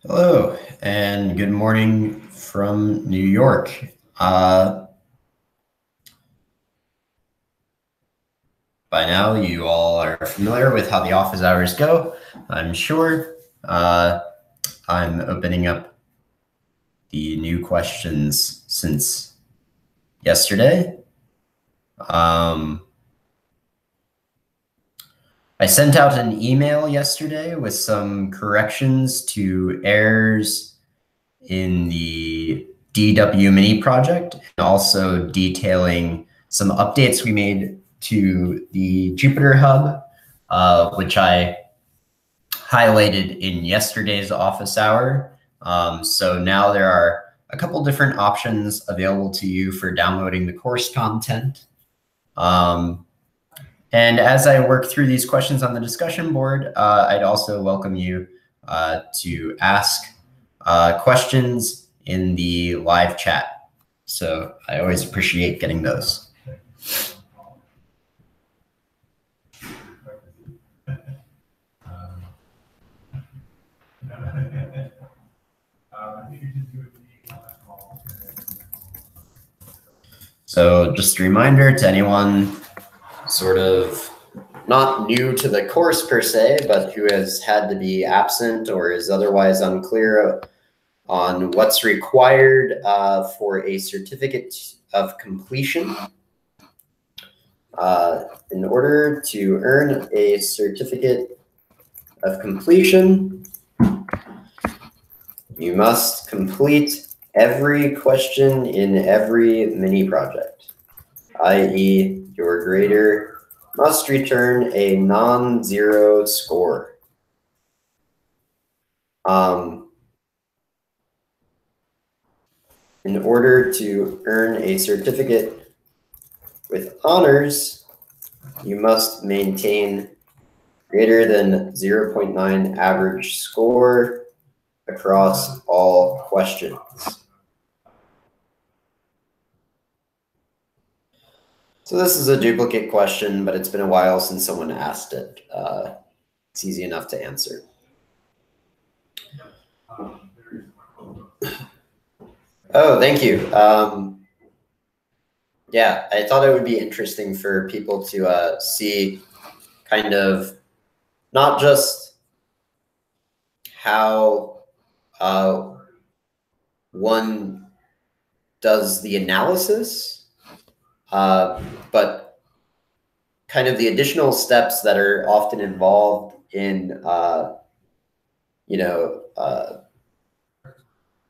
Hello, and good morning from New York. By now, you all are familiar with how the office hours go, I'm sure. I'm opening up the new questions since yesterday. I sent out an email yesterday with some corrections to errors in the DW Mini project, and also detailing some updates we made to the Jupyter Hub, which I highlighted in yesterday's office hour. So now there are a couple different options available to you for downloading the course content. And as I work through these questions on the discussion board, I'd also welcome you to ask questions in the live chat. So I always appreciate getting those. So just a reminder to anyone sort of not new to the course per se, but who has had to be absent or is otherwise unclear on what's required for a certificate of completion. In order to earn a certificate of completion, you must complete every question in every mini project, i.e. your grader must return a non-zero score. In order to earn a certificate with honors, you must maintain greater than 0.9 average score across all questions. So this is a duplicate question, but it's been a while since someone asked it. It's easy enough to answer. Oh, thank you. Yeah, I thought it would be interesting for people to see kind of not just how one does the analysis, but kind of the additional steps that are often involved in,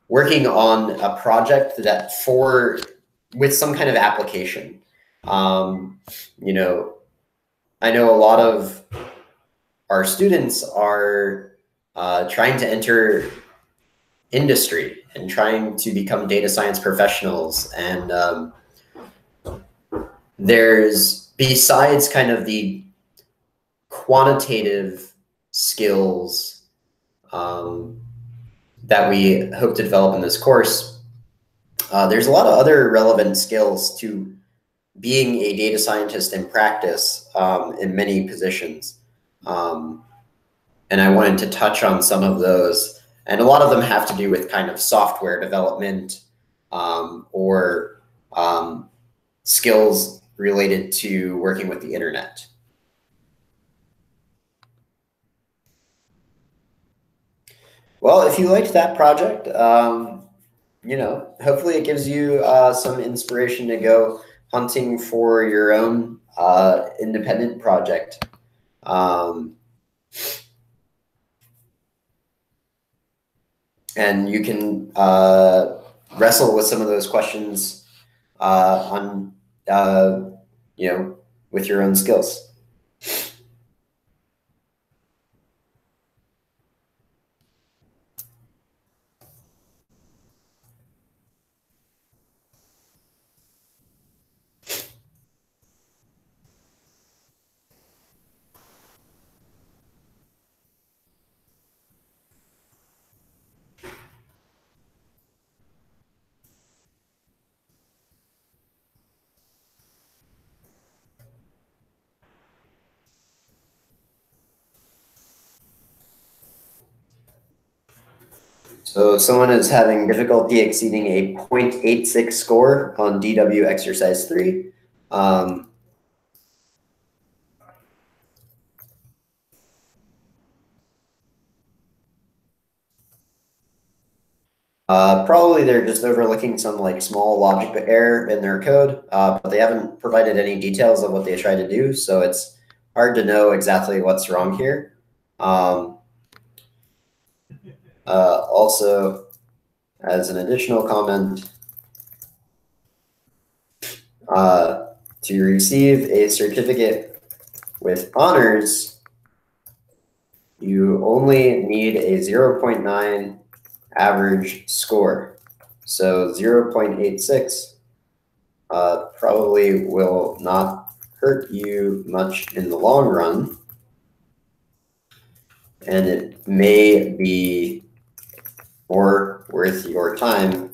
working on a project that with some kind of application. I know a lot of our students are trying to enter industry and trying to become data science professionals. And there's, besides kind of the quantitative skills that we hope to develop in this course, there's a lot of other relevant skills to being a data scientist in practice in many positions. And I wanted to touch on some of those. And a lot of them have to do with kind of software development or skills related to working with the internet. Well, if you liked that project, hopefully it gives you some inspiration to go hunting for your own independent project. And you can wrestle with some of those questions with your own skills. So someone is having difficulty exceeding a 0.86 score on DW exercise 3. Probably they're just overlooking some like small logic error in their code, but they haven't provided any details of what they try to do. So it's hard to know exactly what's wrong here. Also, as an additional comment, to receive a certificate with honors, you only need a 0.9 average score. So 0.86 probably will not hurt you much in the long run. And it may be more worth your time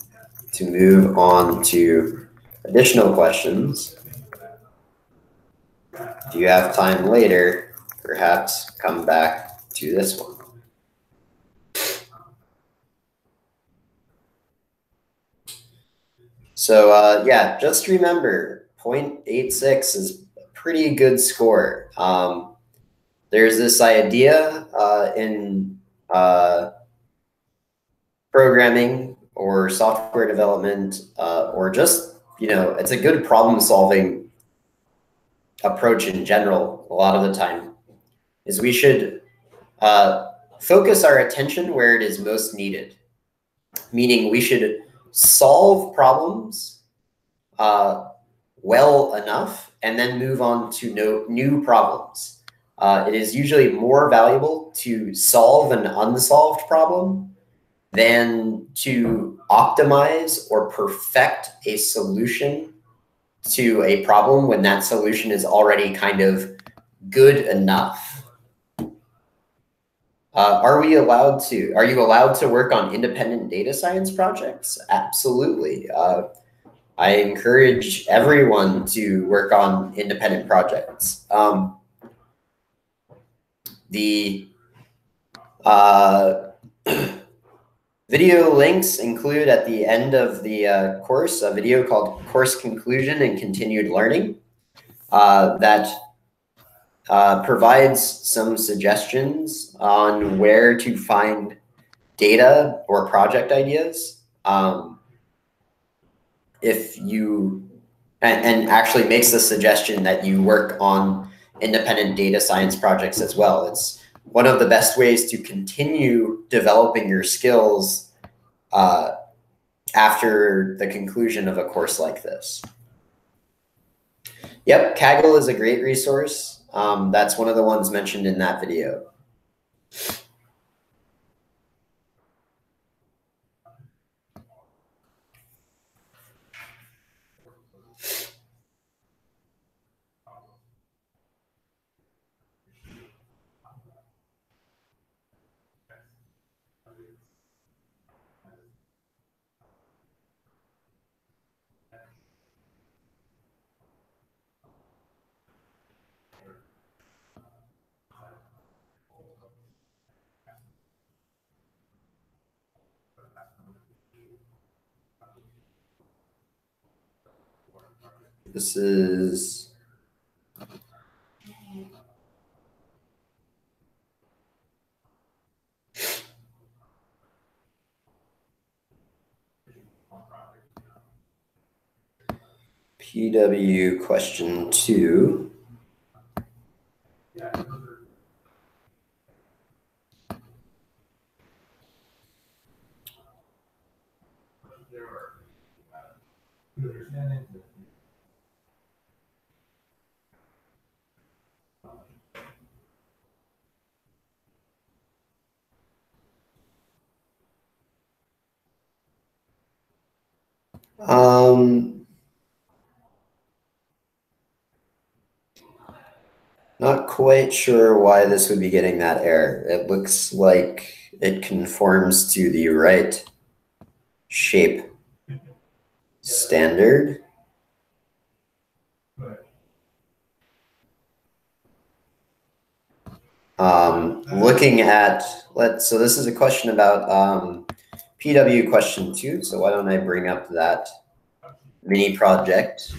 to move on to additional questions. If you have time later, perhaps come back to this one. So yeah, just remember 0.86 is a pretty good score. There's this idea in programming or software development or just, it's a good problem solving approach in general a lot of the time, is we should focus our attention where it is most needed. Meaning we should solve problems well enough and then move on to new problems. It is usually more valuable to solve an unsolved problem than to optimize or perfect a solution to a problem when that solution is already kind of good enough. Are you allowed to work on independent data science projects? Absolutely. I encourage everyone to work on independent projects. The video links include at the end of the course a video called Course Conclusion and Continued Learning that provides some suggestions on where to find data or project ideas. And actually makes the suggestion that you work on independent data science projects as well. It's one of the best ways to continue developing your skills after the conclusion of a course like this. Yep, Kaggle is a great resource. That's one of the ones mentioned in that video. This is PW question 2. Not quite sure why this would be getting that error. It looks like it conforms to the right shape standard. Looking at, so this is a question about PW question 2. So why don't I bring up that mini project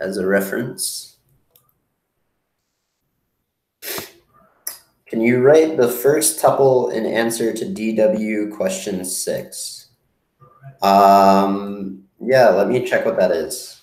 as a reference. Can you write the first tuple in answer to DW question 6? Yeah, let me check what that is.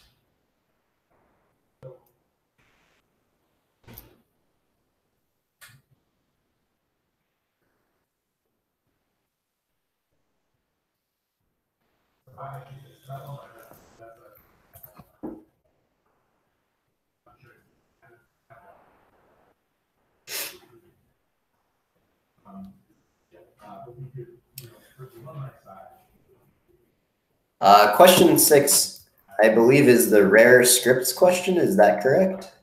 Question 6, I believe, is the rare scripts question. Is that correct?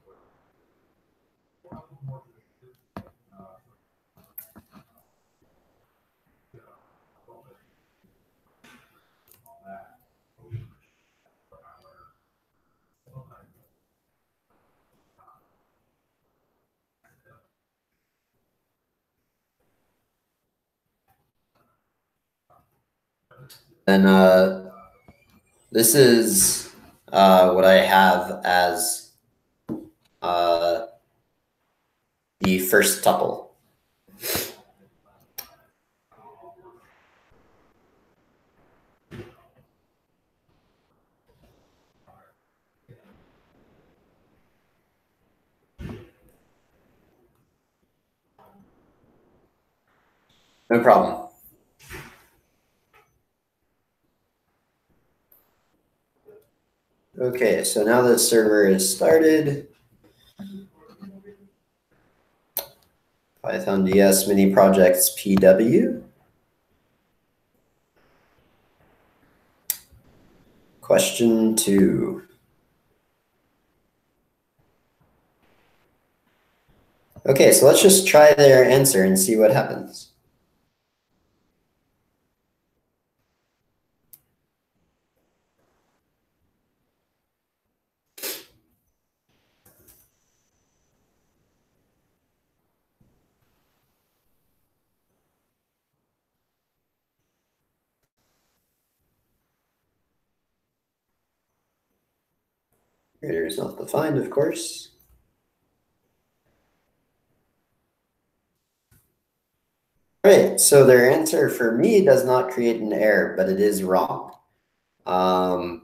Then this is what I have as the first tuple. No problem. Okay, so now the server is started. Python DS mini projects PW. Question 2. Okay, so let's just try their answer and see what happens. Creator is not defined, of course. All right, so their answer for me does not create an error, but it is wrong. The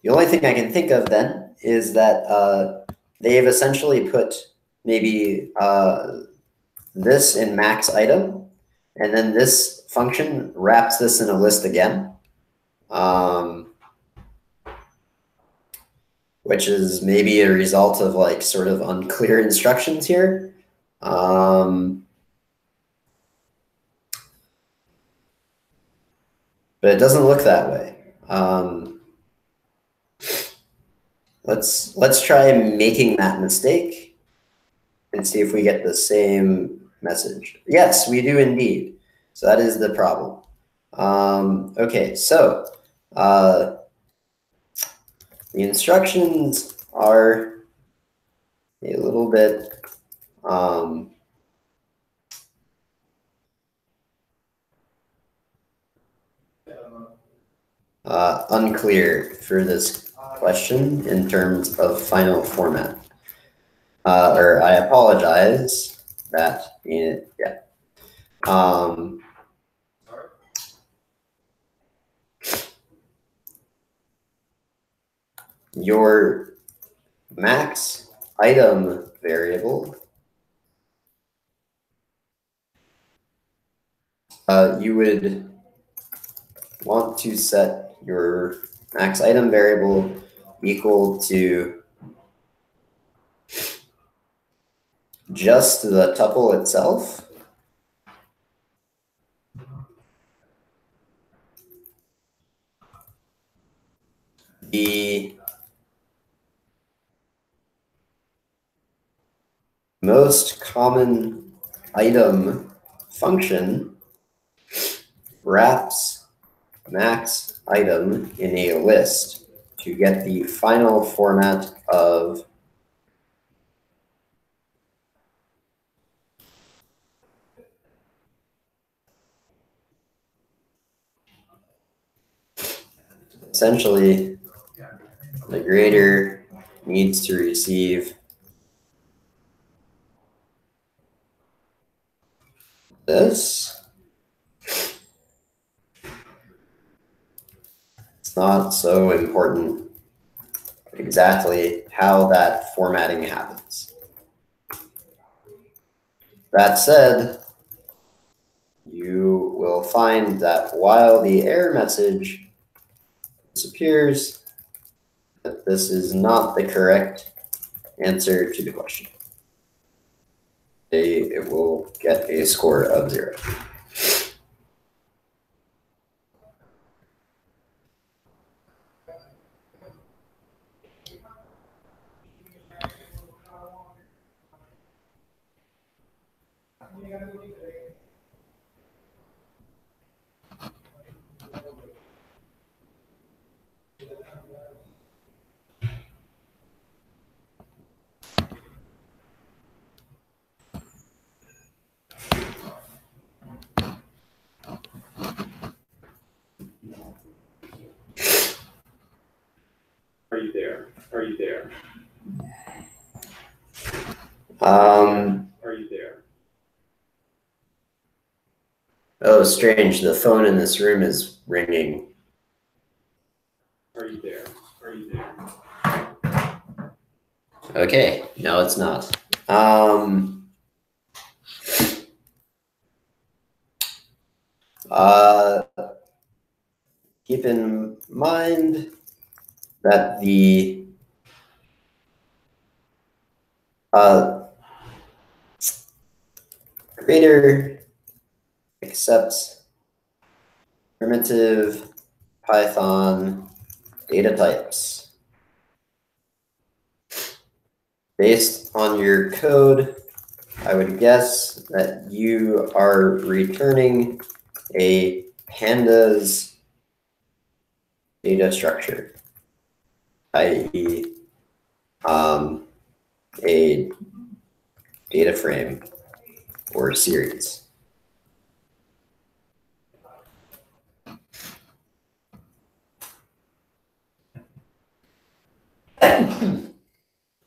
only thing I can think of then is that they've essentially put maybe this in max item, and then this function wraps this in a list again, which is maybe a result of like sort of unclear instructions here. But it doesn't look that way. Let's try making that mistake and see if we get the same message. Yes, we do indeed. So that is the problem. Okay, so the instructions are a little bit unclear for this question in terms of final format. Or I apologize that, yeah. Your max item variable, you would want to set your max item variable equal to just the tuple itself. The most common item function wraps max item in a list to get the final format of essentially, the grader needs to receive this. It's not so important exactly how that formatting happens. That said, you will find that while the error message disappears, that this is not the correct answer to the question. It will get a score of 0. Are you there? Are you there? Are you there? Oh, strange. The phone in this room is ringing. Are you there? Are you there? Okay, no, it's not. Keep in mind that the grader accepts primitive Python data types. Based on your code, I would guess that you are returning a pandas data structure, i.e. a data frame or series.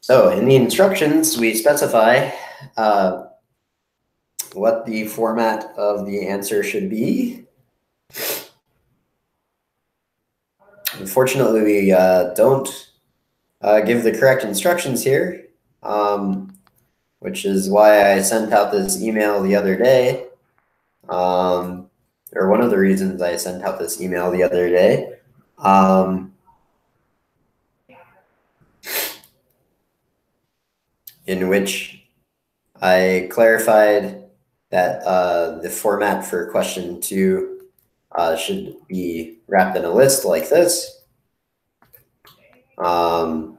So in the instructions, we specify what the format of the answer should be. Unfortunately, we don't give the correct instructions here, which is why I sent out this email the other day, or one of the reasons I sent out this email the other day. In which I clarified that the format for question 2 should be wrapped in a list like this. And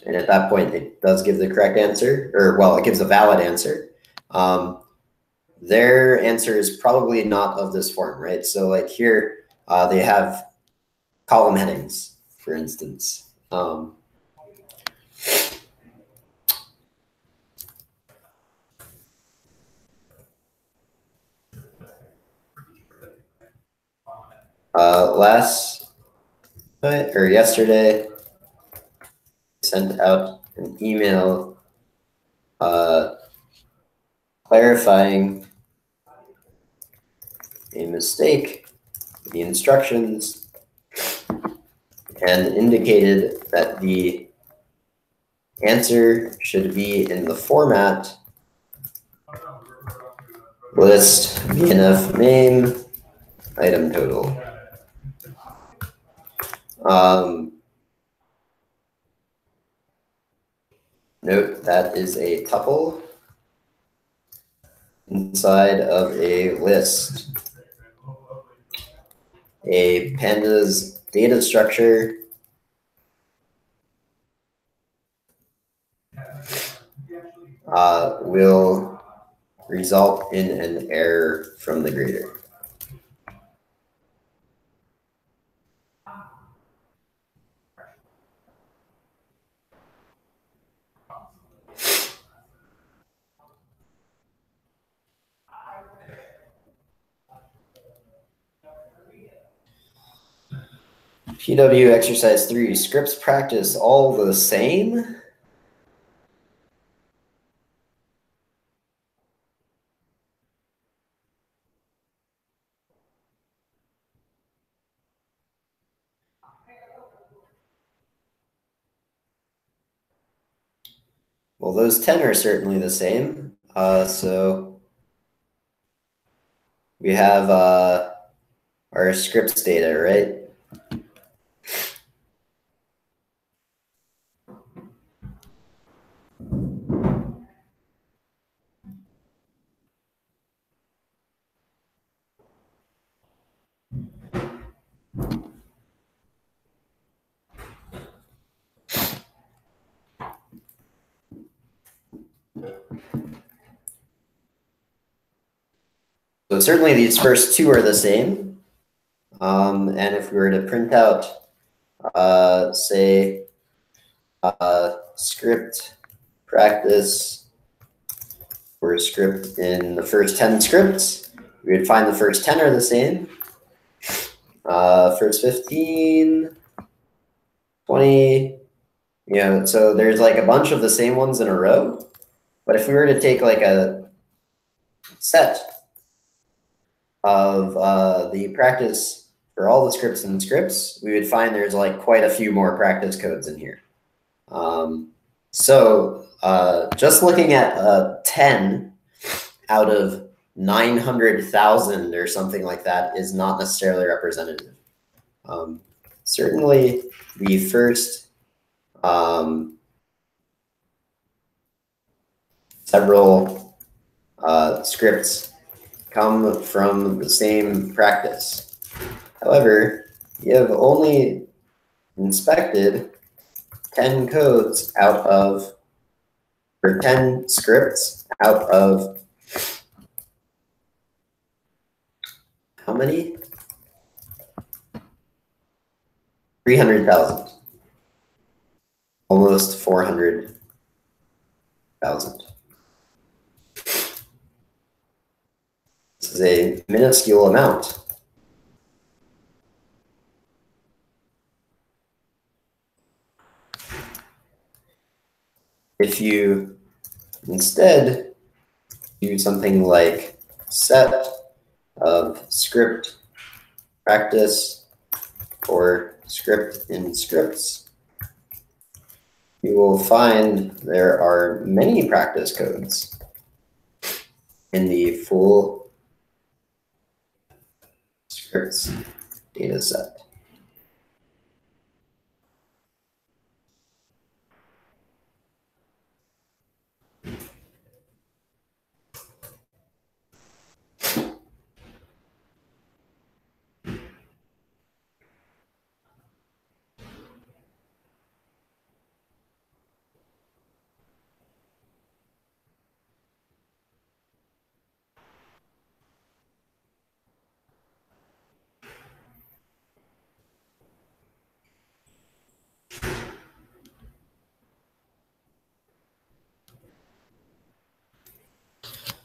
at that point, it does give the correct answer, or well, it gives a valid answer. Their answer is probably not of this form, right? So like here, they have column headings, for instance. Last night or yesterday, sent out an email clarifying a mistake in the instructions and indicated that the answer should be in the format list BNF name item total. Note that is a tuple inside of a list. A pandas data structure will result in an error from the grader. PW exercise 3, scripts practice all the same? Well, those 10 are certainly the same. So we have our scripts data, right? So certainly these first two are the same. And if we were to print out, say, script practice for a script in the first 10 scripts, we would find the first 10 are the same. First 15, 20, so there's like a bunch of the same ones in a row. But if we were to take like a set of the practice for all the scripts and scripts, we would find there's like quite a few more practice codes in here. So just looking at 10 out of 900,000 or something like that is not necessarily representative. Certainly the first several scripts come from the same practice. However, you have only inspected 10 codes out of, or 10 scripts out of how many? 300,000. Almost 400,000. This is a minuscule amount. If you instead do something like set of script practice or script in scripts, you will find there are many practice codes in the full scripts data set.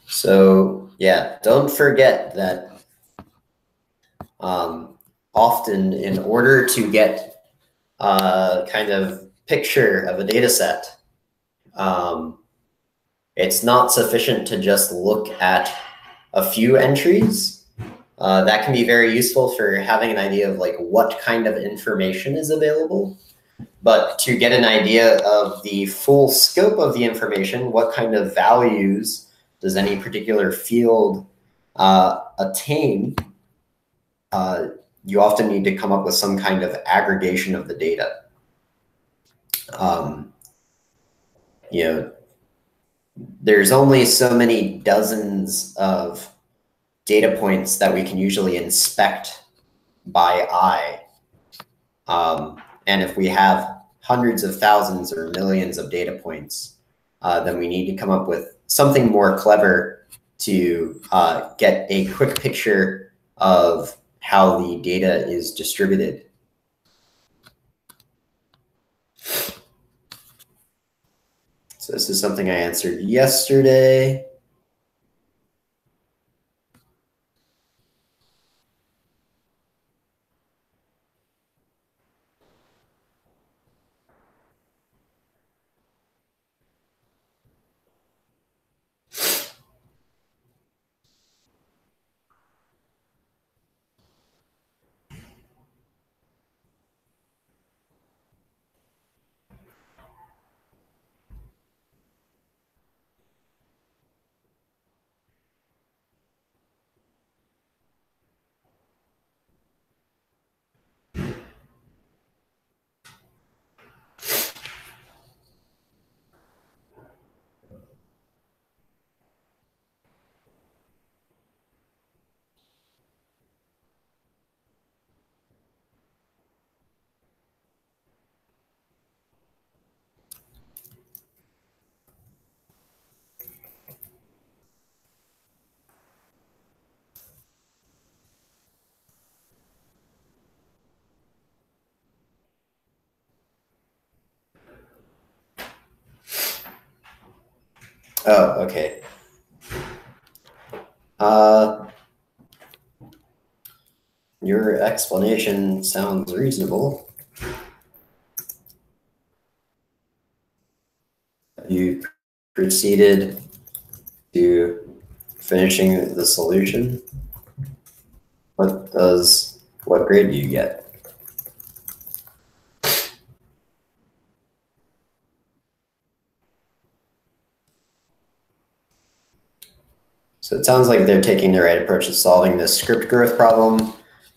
So yeah, don't forget that often in order to get a kind of picture of a data set, it's not sufficient to just look at a few entries. That can be very useful for having an idea of like what kind of information is available. But to get an idea of the full scope of the information, what kind of values does any particular field attain, you often need to come up with some kind of aggregation of the data. There's only so many dozens of data points that we can usually inspect by eye. And if we have hundreds of thousands or millions of data points, then we need to come up with something more clever to get a quick picture of how the data is distributed. So this is something I answered yesterday. Oh, okay. Your explanation sounds reasonable. You proceeded to finishing the solution. What grade do you get? So it sounds like they're taking the right approach to solving this script growth problem.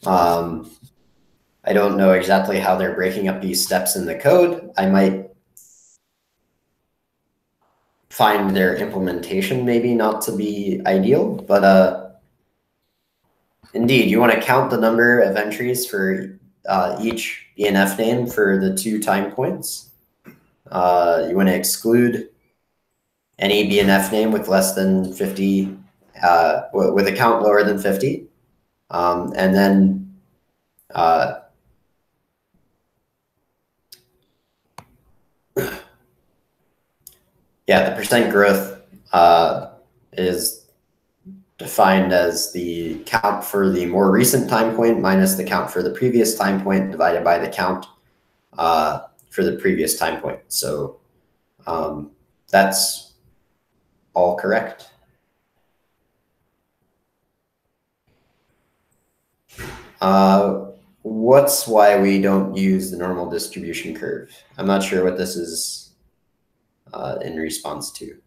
I don't know exactly how they're breaking up these steps in the code. I might find their implementation maybe not to be ideal, but indeed, you want to count the number of entries for each ENF name for the 2 time points. You want to exclude any BNF name with less than 50, with a count lower than 50. And then yeah, the percent growth is defined as the count for the more recent time point minus the count for the previous time point divided by the count for the previous time point. So that's all correct. What's why we don't use the normal distribution curve? I'm not sure what this is in response to.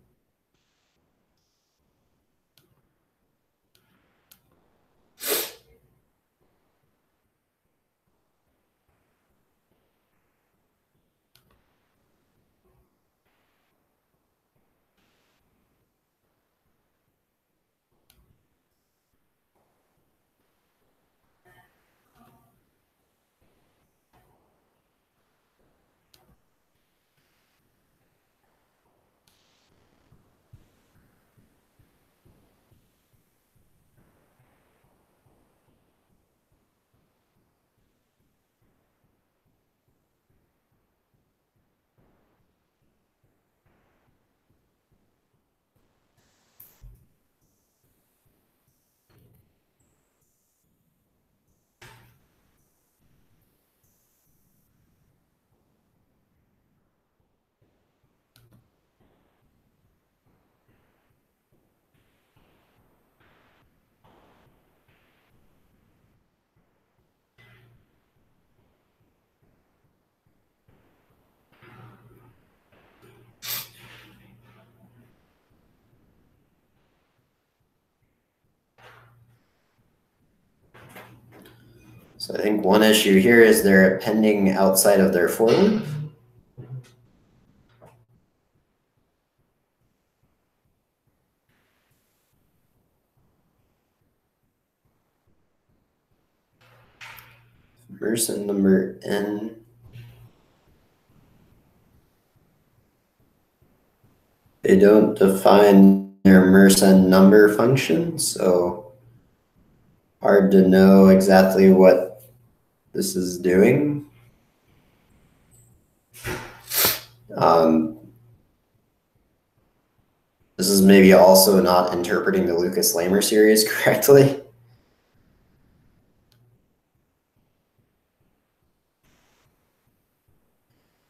So I think one issue here is they're appending outside of their for loop. Mersenne number n. They don't define their Mersenne number function, so hard to know exactly what this is doing. This is maybe also not interpreting the Lucas-Lamer series correctly.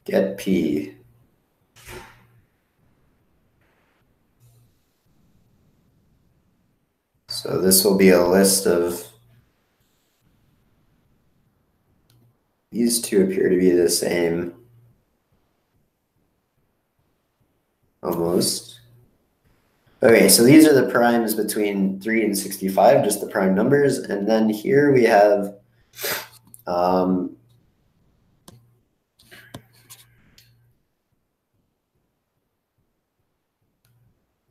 Get P. So this will be a list of, these two appear to be the same. Almost. Okay, so these are the primes between 3 and 65, just the prime numbers. And then here we have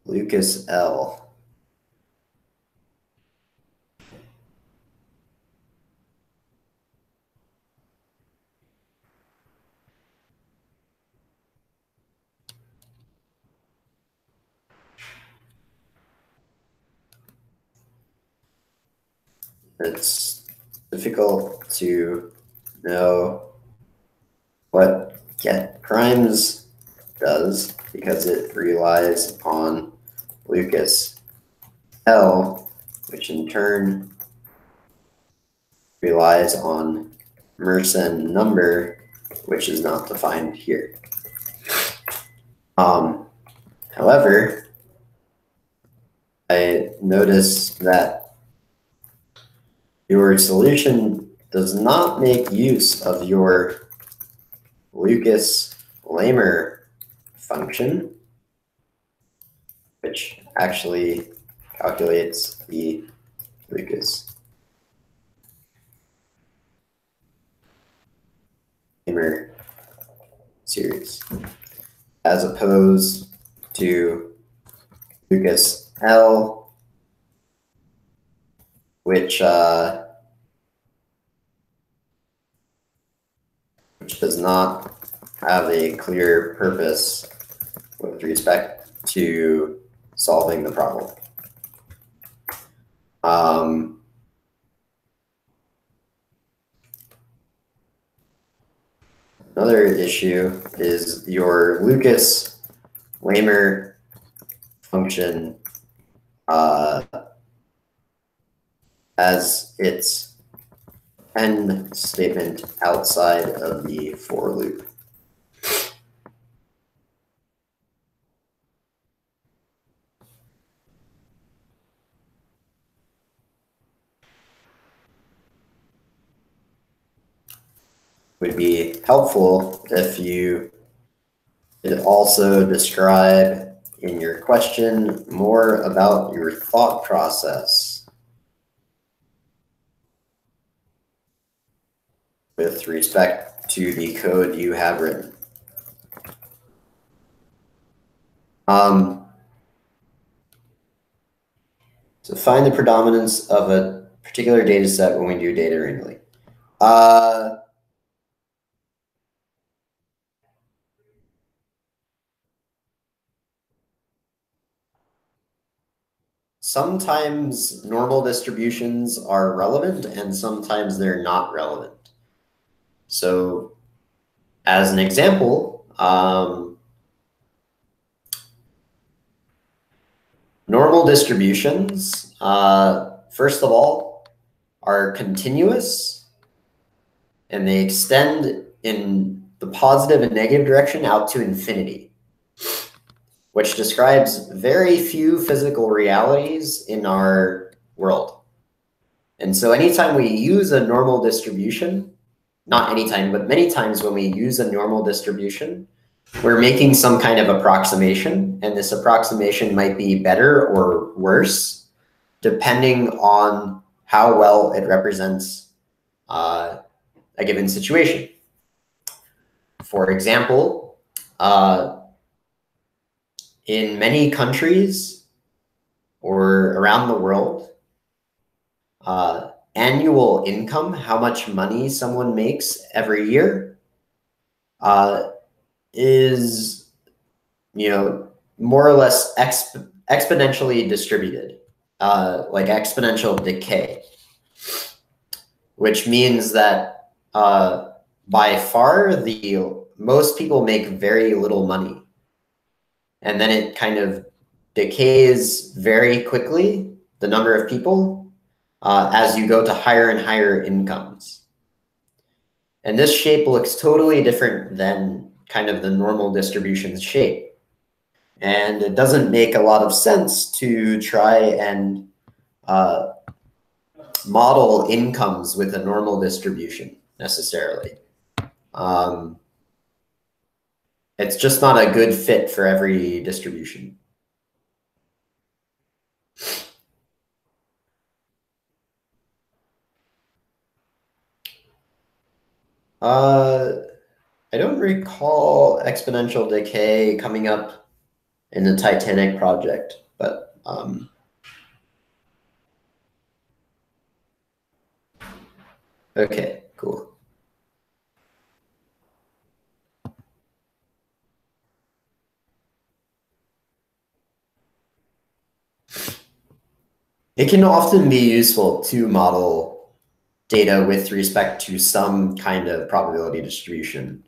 Lucas L. It's difficult to know what get primes does, because it relies on Lucas L, which in turn relies on Mersenne number, which is not defined here. However, I notice that your solution does not make use of your Lucas-Lehmer function, which actually calculates the Lucas-Lehmer series, as opposed to Lucas L, which does not have a clear purpose with respect to solving the problem. Another issue is your Lucas-Lehmer function as its end statement outside of the for loop. Would be helpful if you could also describe in your question more about your thought process with respect to the code you have written. So find the predominance of a particular data set when we do data wrangling. Sometimes normal distributions are relevant and sometimes they're not relevant. So as an example, normal distributions, first of all, are continuous and they extend in the positive and negative direction out to infinity, which describes very few physical realities in our world. And so anytime we use a normal distribution, not anytime, but many times when we use a normal distribution, we're making some kind of approximation, and this approximation might be better or worse, depending on how well it represents a given situation. For example, in many countries or around the world, annual income, how much money someone makes every year, is, more or less exponentially distributed, like exponential decay, which means that by far most people make very little money. And then it kind of decays very quickly, the number of people, as you go to higher and higher incomes. And this shape looks totally different than kind of the normal distribution shape. And it doesn't make a lot of sense to try and model incomes with a normal distribution necessarily. It's just not a good fit for every distribution. I don't recall exponential decay coming up in the Titanic project, but okay, cool. It can often be useful to model data with respect to some kind of probability distribution.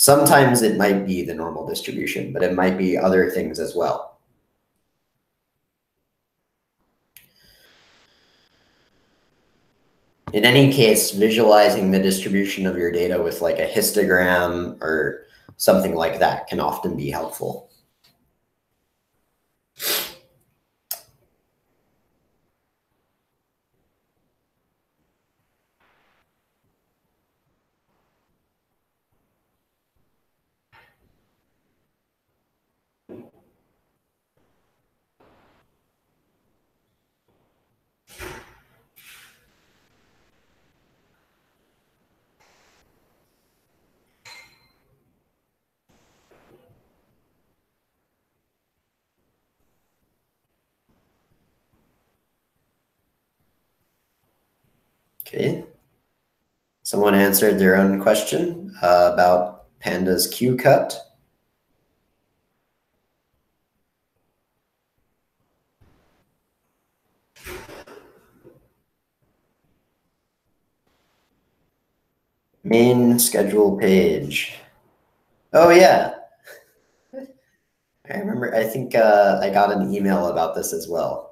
Sometimes it might be the normal distribution, but it might be other things as well. In any case, visualizing the distribution of your data with like a histogram or something like that can often be helpful. Okay. Someone answered their own question about Pandas QCut. Main schedule page. Oh yeah. I remember, I think I got an email about this as well.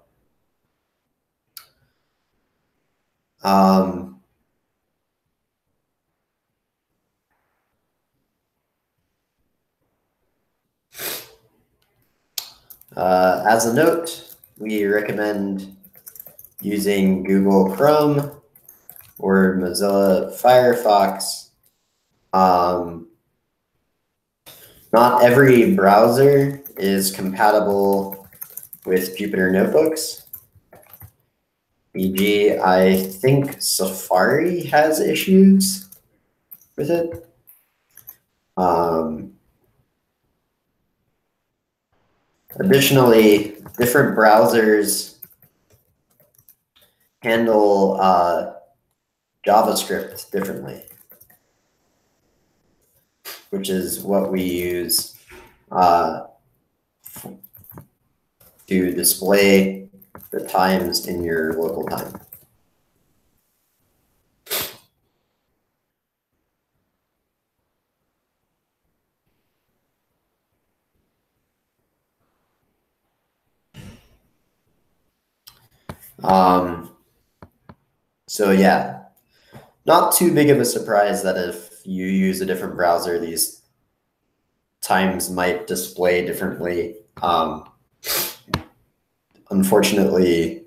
As a note, we recommend using Google Chrome or Mozilla Firefox. Not every browser is compatible with Jupyter Notebooks. E.g., I think Safari has issues with it. Additionally, different browsers handle JavaScript differently, which is what we use to display the times in your local time. So yeah, not too big of a surprise that if you use a different browser, these times might display differently. Unfortunately,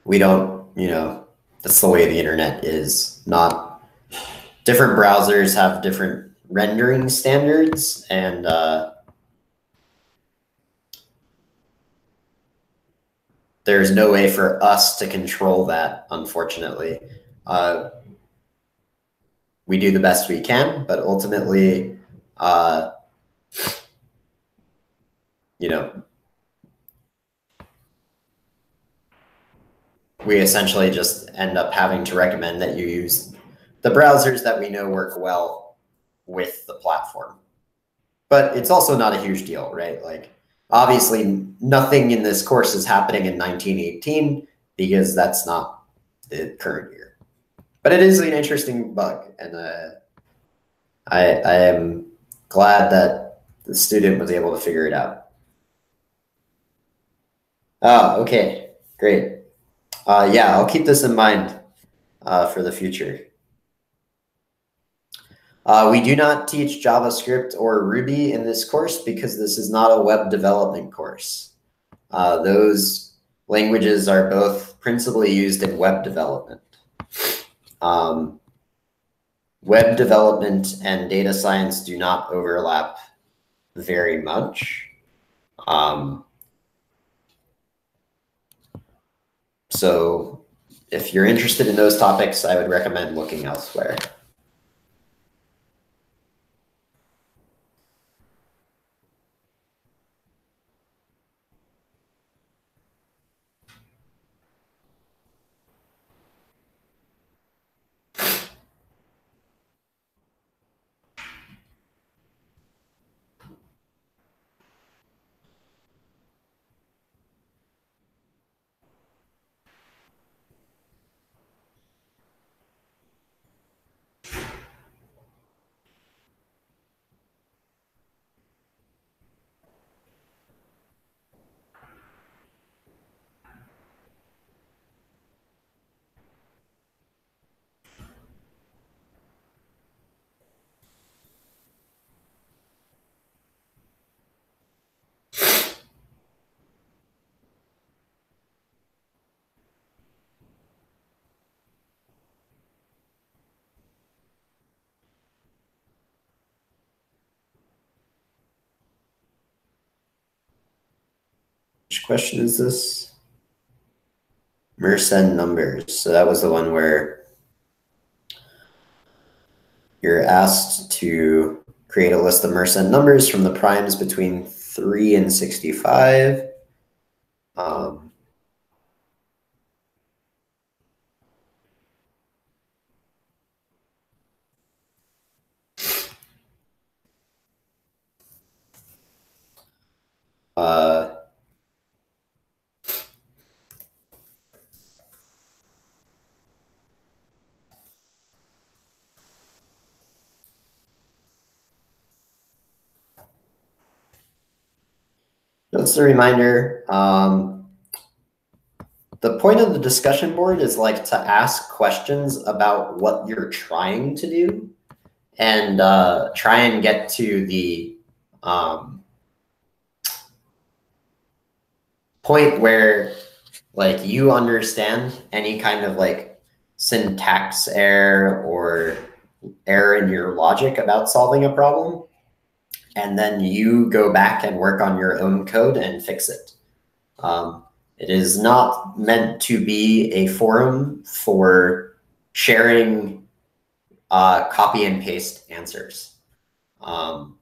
we don't, that's the way the internet is. Not different browsers have different rendering standards, and there's no way for us to control that, unfortunately. We do the best we can, but ultimately, we essentially just end up having to recommend that you use the browsers that we know work well with the platform. But it's also not a huge deal, right? Like, obviously, nothing in this course is happening in 1918 because that's not the current year. But it is an interesting bug, and I am glad that the student was able to figure it out. Oh, okay, great. Yeah, I'll keep this in mind for the future. We do not teach JavaScript or Ruby in this course because this is not a web development course. Those languages are both principally used in web development. Web development and data science do not overlap very much. So if you're interested in those topics, I would recommend looking elsewhere. Which question is this? Mersenne numbers. So that was the one where you're asked to create a list of Mersenne numbers from the primes between 3 and 65. Just a reminder, the point of the discussion board is like to ask questions about what you're trying to do and try and get to the point where like you understand any kind of like syntax error or error in your logic about solving a problem. And then you go back and work on your own code and fix it. It is not meant to be a forum for sharing copy and paste answers. I'm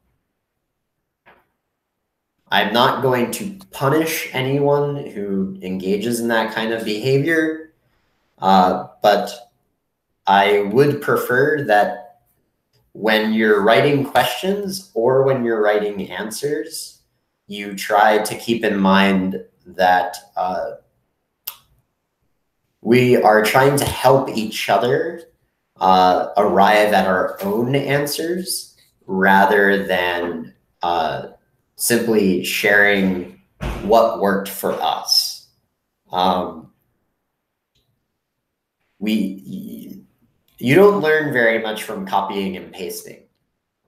not going to punish anyone who engages in that kind of behavior, but I would prefer that when you're writing questions or when you're writing answers, you try to keep in mind that we are trying to help each other arrive at our own answers rather than simply sharing what worked for us. You don't learn very much from copying and pasting.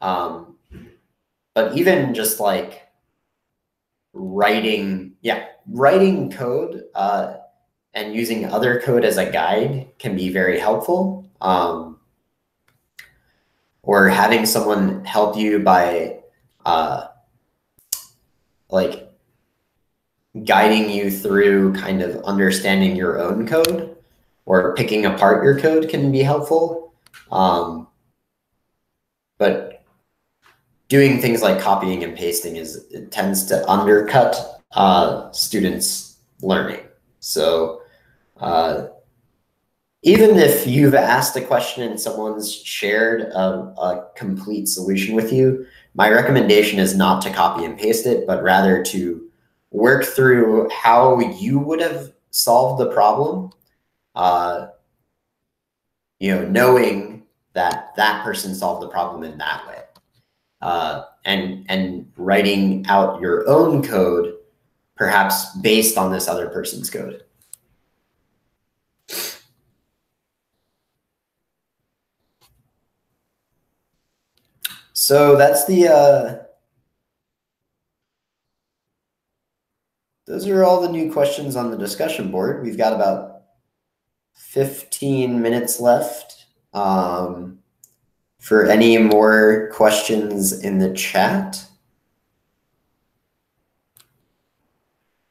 But even just like writing code and using other code as a guide can be very helpful. Or having someone help you by like guiding you through kind of understanding your own code or picking apart your code can be helpful. But doing things like copying and pasting it tends to undercut students' learning. So even if you've asked a question and someone's shared a complete solution with you, my recommendation is not to copy and paste it, but rather to work through how you would have solved the problem, knowing that that person solved the problem in that way. And writing out your own code, perhaps based on this other person's code. So that's those are all the new questions on the discussion board. We've got about 15 minutes left for any more questions in the chat.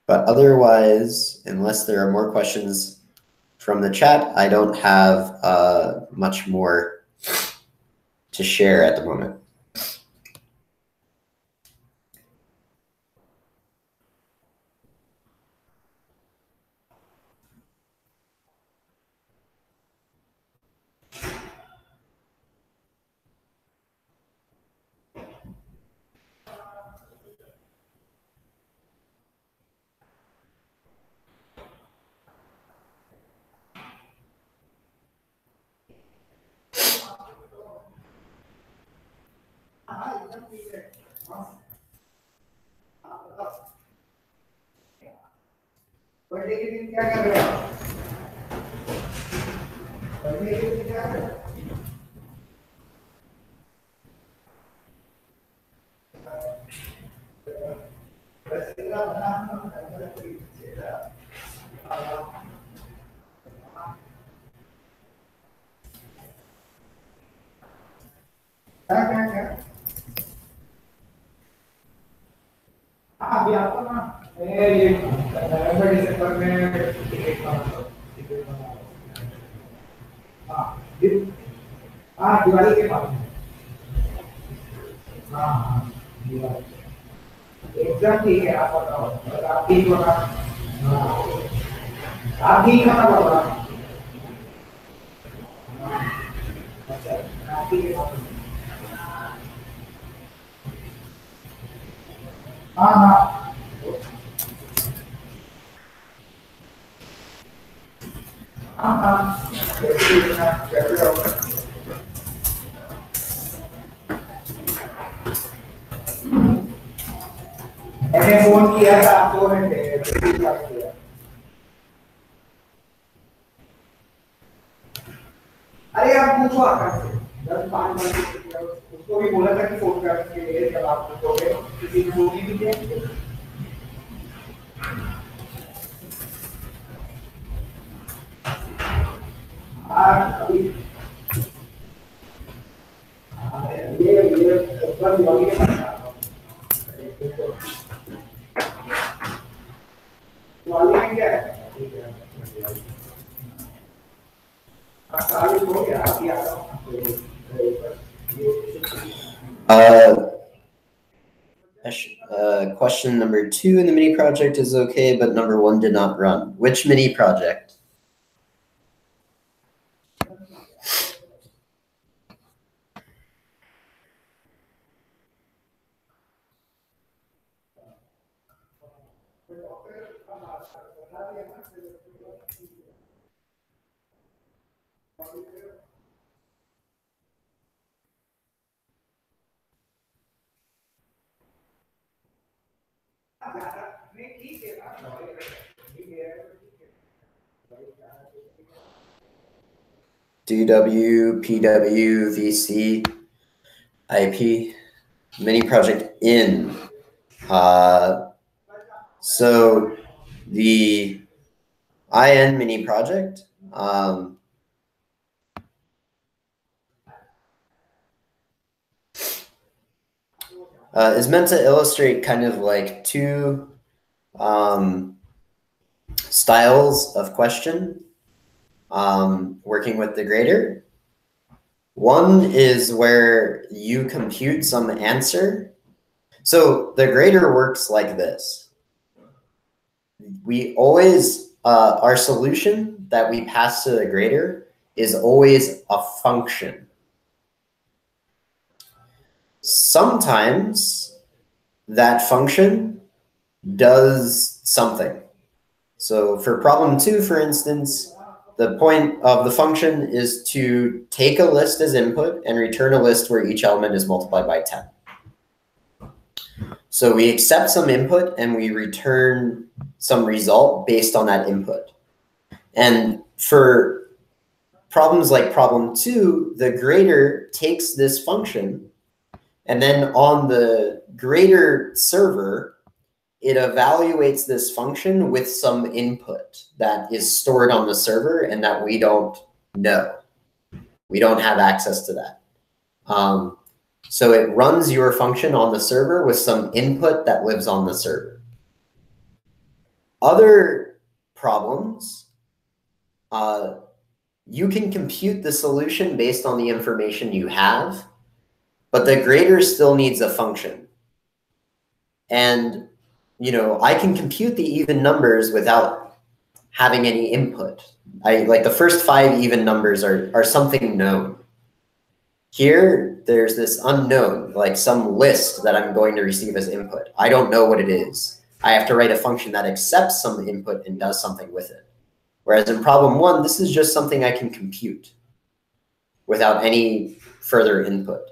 But otherwise, unless there are more questions from the chat, I don't have much more to share at the moment. Ah, biar apa, Mas? Diwali के बाद हाँ एकदम ठीक है आप बताओ आप ठीक होगा आप ठीक होना होगा अच्छा आप ठीक है हाँ हाँ मैंने फोन किया था 2 घंटे अरे आप पूछो आकर से 10-5 मिनट उसको भी बोला था कि फोन करने के लिए जब आप पूछोगे किसी को भी देंगे अभी ये ऊपर वाली के वाली में क्या है Question number 2 in the mini project is okay, but number 1 did not run. Which mini project? DW, PW, VC, IP, mini project in. So the IN mini project is meant to illustrate kind of like 2 styles of question working with the grader. One is where you compute some answer. So the grader works like this. We always, our solution that we pass to the grader is always a function. Sometimes that function does something. So for problem 2, for instance, the point of the function is to take a list as input and return a list where each element is multiplied by 10. So we accept some input and we return some result based on that input. And for problems like problem 2, the grader takes this function and then on the grader server, it evaluates this function with some input that is stored on the server and that we don't know. We don't have access to that. So it runs your function on the server with some input that lives on the server. Other problems, you can compute the solution based on the information you have, but the grader still needs a function. And you know, I can compute the even numbers without having any input. Like the first 5 even numbers are something known. Here, there's this unknown, like some list that I'm going to receive as input. I don't know what it is. I have to write a function that accepts some input and does something with it. Whereas in problem 1, this is just something I can compute without any further input.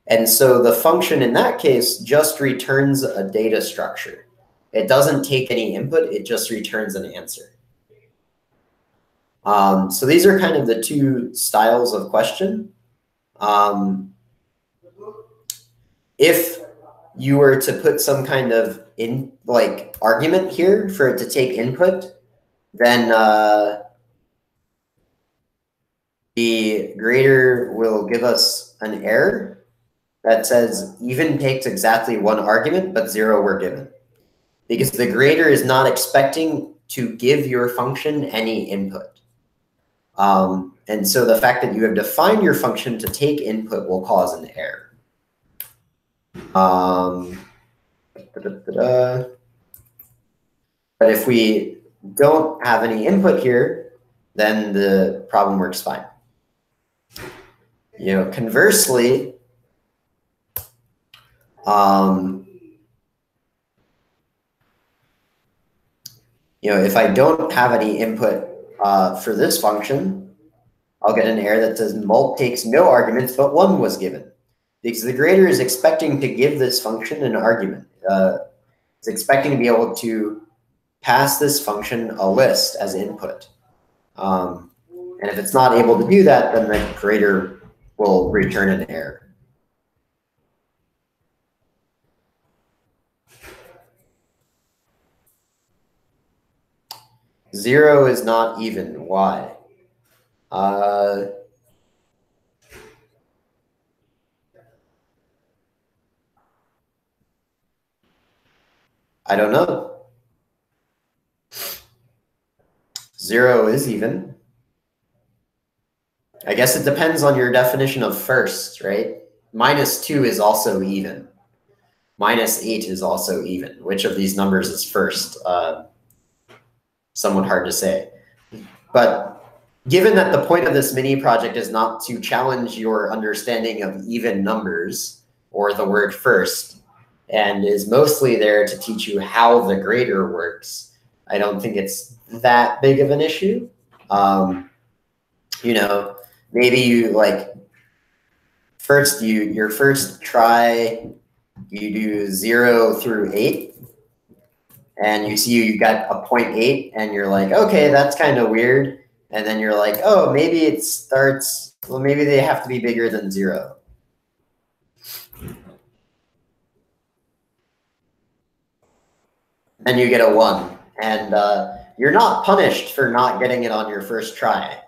And so the function in that case just returns a data structure. It doesn't take any input, it just returns an answer. So these are kind of the 2 styles of question. If you were to put some kind of argument here for it to take input, then the grader will give us an error that says even takes exactly 1 argument, but 0 were given. Because the grader is not expecting to give your function any input. And so the fact that you have defined your function to take input will cause an error. But if we don't have any input here, then the problem works fine. Conversely, if I don't have any input for this function, I'll get an error that says mult takes no arguments, but one was given. Because the grader is expecting to give this function an argument. It's expecting to be able to pass this function a list as input. And if it's not able to do that, then the grader will return an error. Zero is not even. Why? I don't know. Zero is even. I guess it depends on your definition of first, right? -2 is also even. -8 is also even. Which of these numbers is first? Somewhat hard to say. But given that the point of this mini project is not to challenge your understanding of even numbers or the word first, and is mostly there to teach you how the grader works, I don't think it's that big of an issue. Maybe you your first try, you do 0 through 8, and you see you got a 0.8, and you're like, okay, that's kind of weird. And then you're like, oh, maybe it starts, well, maybe they have to be bigger than 0. And you get a 1. And you're not punished for not getting it on your first try.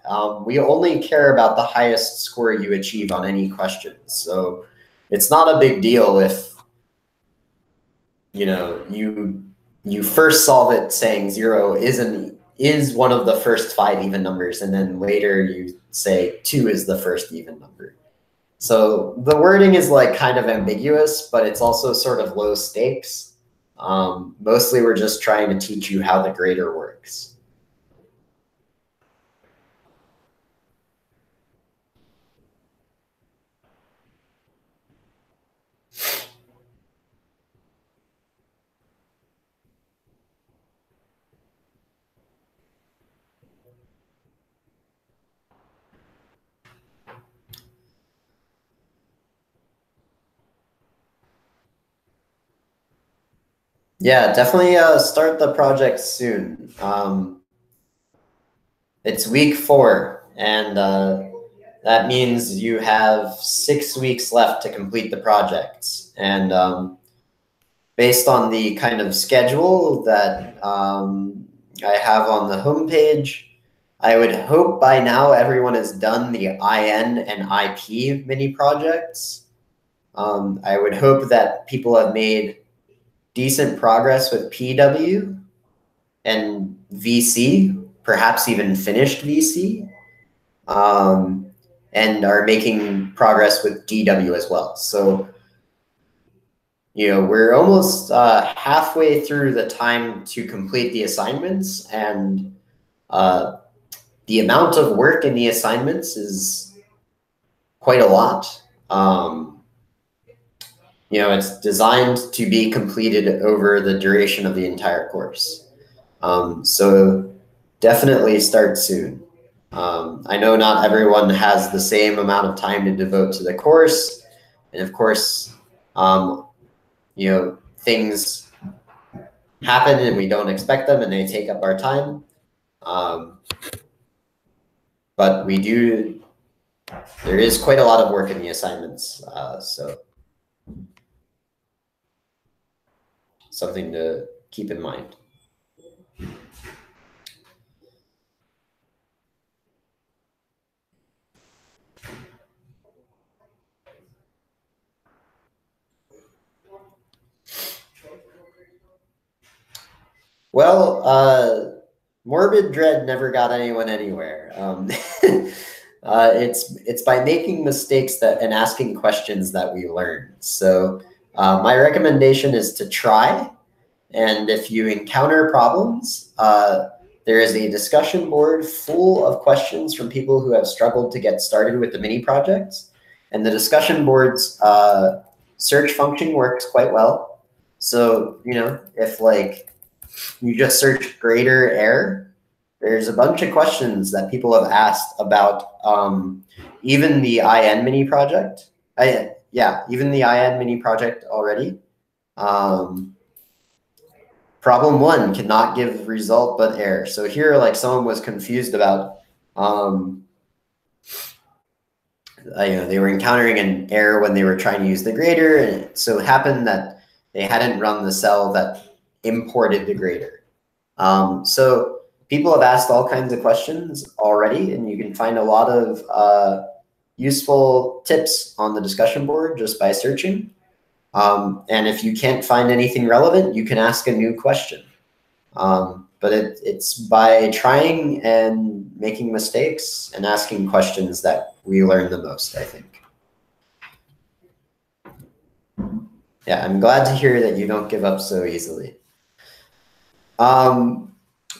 We only care about the highest score you achieve on any question. So it's not a big deal if you first solve it saying 0 is one of the first 5 even numbers, and then later you say 2 is the first even number. So the wording is kind of ambiguous, but it's also sort of low stakes. Mostly we're just trying to teach you how the grader works. Yeah, definitely start the project soon. It's week 4, and that means you have 6 weeks left to complete the project. And based on the kind of schedule that I have on the homepage, I would hope by now everyone has done the IN and IP mini projects. I would hope that people have made decent progress with PW and VC, perhaps even finished VC, and are making progress with DW as well. So, we're almost halfway through the time to complete the assignments, and the amount of work in the assignments is quite a lot. It's designed to be completed over the duration of the entire course. So definitely start soon. I know not everyone has the same amount of time to devote to the course. And of course, things happen and we don't expect them and they take up our time. But there is quite a lot of work in the assignments. So something to keep in mind. Well, Morbid Dread never got anyone anywhere. It's by making mistakes and asking questions that we learn. So my recommendation is to try. And if you encounter problems, there is a discussion board full of questions from people who have struggled to get started with the mini projects. And the discussion board's search function works quite well. So, you know, if like you just search greater error, there's a bunch of questions that people have asked about even the IN mini project. Even the IN mini project already. Problem 1 cannot give result but error. So here, like someone was confused about, they were encountering an error when they were trying to use the grader, and it so happened that they hadn't run the cell that imported the grader. So people have asked all kinds of questions already, and you can find a lot of useful tips on the discussion board just by searching. And if you can't find anything relevant, you can ask a new question. But it's by trying and making mistakes and asking questions that we learn the most, I think. Yeah, I'm glad to hear that you don't give up so easily.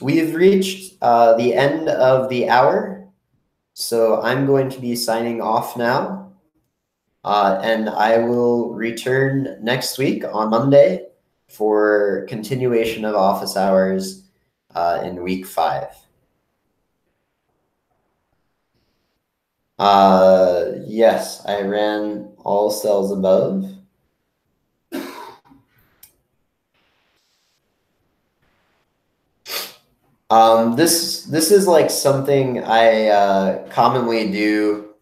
We've reached the end of the hour, so I'm going to be signing off now. And I will return next week on Monday for continuation of office hours in week 5. Yes, I ran all cells above. This is like something I commonly do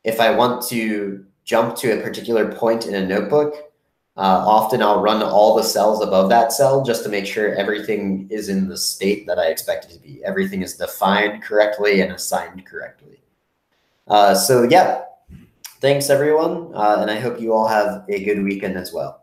if I want to jump to a particular point in a notebook. Often I'll run all the cells above that cell just to make sure everything is in the state that I expect it to be. Everything is defined correctly and assigned correctly. So yeah, thanks everyone. And I hope you all have a good weekend as well.